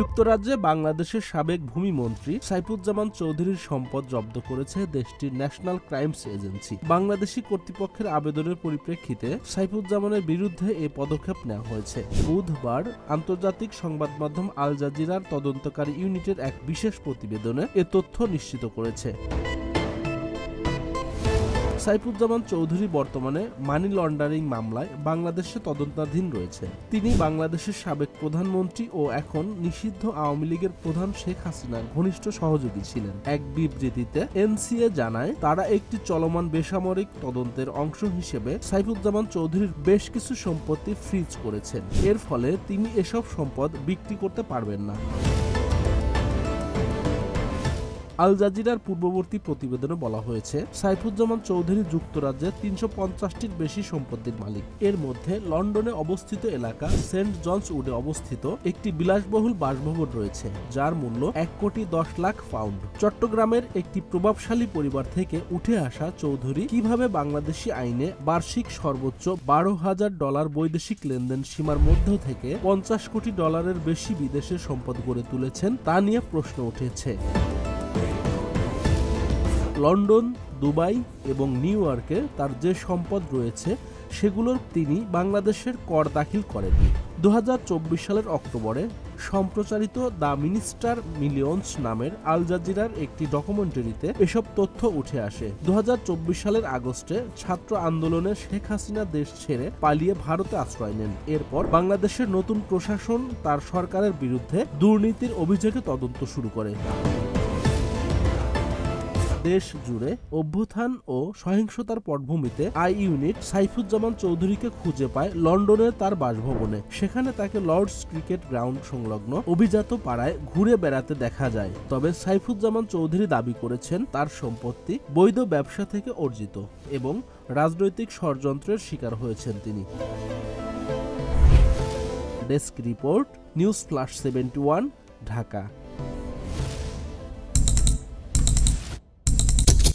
যুক্তরাজ্যে বাংলাদেশের সাবেক ভূমিমন্ত্রী সাইফুজ্জামান চৌধুরীর সম্পদ জব্দ করেছে দেশটির ন্যাশনাল ক্রাইমস এজেন্সি। বাংলাদেশি কর্তৃপক্ষের আবেদনের পরিপ্রেক্ষিতে সাইফুজ্জামানের বিরুদ্ধে এ পদক্ষেপ নেওয়া হয়েছে। বুধবার আন্তর্জাতিক সংবাদ মাধ্যম আল জাজিরার তদন্তকারী ইউনিটের এক বিশেষ প্রতিবেদনে এ তথ্য নিশ্চিত করেছে। সাইফুজ্জামান চৌধুরী বর্তমানে মানি লন্ডারিং মামলায় বাংলাদেশে তদন্তাধীন রয়েছে। তিনি বাংলাদেশের সাবেক প্রধানমন্ত্রী ও এখন নিষিদ্ধ আওয়ামী লীগের প্রধান শেখ হাসিনার ঘনিষ্ঠ সহযোগী ছিলেন। এক বিবৃতিতে এনসিএ জানায়, তারা একটি চলমান বেসামরিক তদন্তের অংশ হিসেবে সাইফুজ্জামান চৌধুরীর বেশ কিছু সম্পত্তি ফ্রিজ করেছেন। এর ফলে তিনি এসব সম্পদ বিক্রি করতে পারবেন না। আল জাজিরার পূর্ববর্তী প্রতিবেদনে বলা হয়েছে, সাইফুজ্জামান চৌধুরী যুক্তরাজ্যের ৩৫০টির বেশি সম্পত্তির মালিক। এর মধ্যে লন্ডনে অবস্থিত এলাকা সেন্ট জনস উডে অবস্থিত একটি বিলাসবহুল বাসভবন রয়েছে, যার মূল্য ১,১০,০০,০০০ পাউন্ড। চট্টগ্রামের একটি প্রভাবশালী পরিবার থেকে উঠে আসা চৌধুরী কিভাবে বাংলাদেশি আইনে বার্ষিক সর্বোচ্চ $১২,০০০ বৈদেশিক লেনদেন সীমার মধ্য থেকে $৫০ কোটি বেশি বিদেশের সম্পদ গড়ে তুলেছেন তা নিয়ে প্রশ্ন উঠেছে। লন্ডন, দুবাই এবং নিউ ইয়র্কে তার যে সম্পদ রয়েছে সেগুলোর তিনি বাংলাদেশের কর দাখিল করেননি। ২০২৪ সালের অক্টোবরে সম্প্রচারিত দ্য মিনিস্টার মিলিয়নস নামের আল জাজিরার একটি ডকুমেন্টারিতে এসব তথ্য উঠে আসে। ২০২৪ সালের আগস্টে ছাত্র আন্দোলনে শেখ হাসিনা দেশ ছেড়ে পালিয়ে ভারতে আশ্রয় নেন। এরপর বাংলাদেশের নতুন প্রশাসন তার সরকারের বিরুদ্ধে দুর্নীতির অভিযোগে তদন্ত শুরু করে। দেশ জুড়ে অভ্যুত্থান ও সহিংসতার পটভূমিতে আই ইউনিট সাইফুজ্জামান চৌধুরীকে খুঁজে পায় লন্ডনের তার বাসভবনে। সেখানে তাকে লর্ডস ক্রিকেট গ্রাউন্ড সংলগ্ন অভিজাত পাড়ায় ঘুরে বেড়াতে দেখা যায়। তবে সাইফুজ্জামান চৌধুরী দাবি করেছেন, তার সম্পত্তি বৈধ ব্যবসা থেকে অর্জিত এবং রাজনৈতিক ষড়যন্ত্রের শিকার হয়েছেন তিনি। Desk report, news flash 71, Dhaka.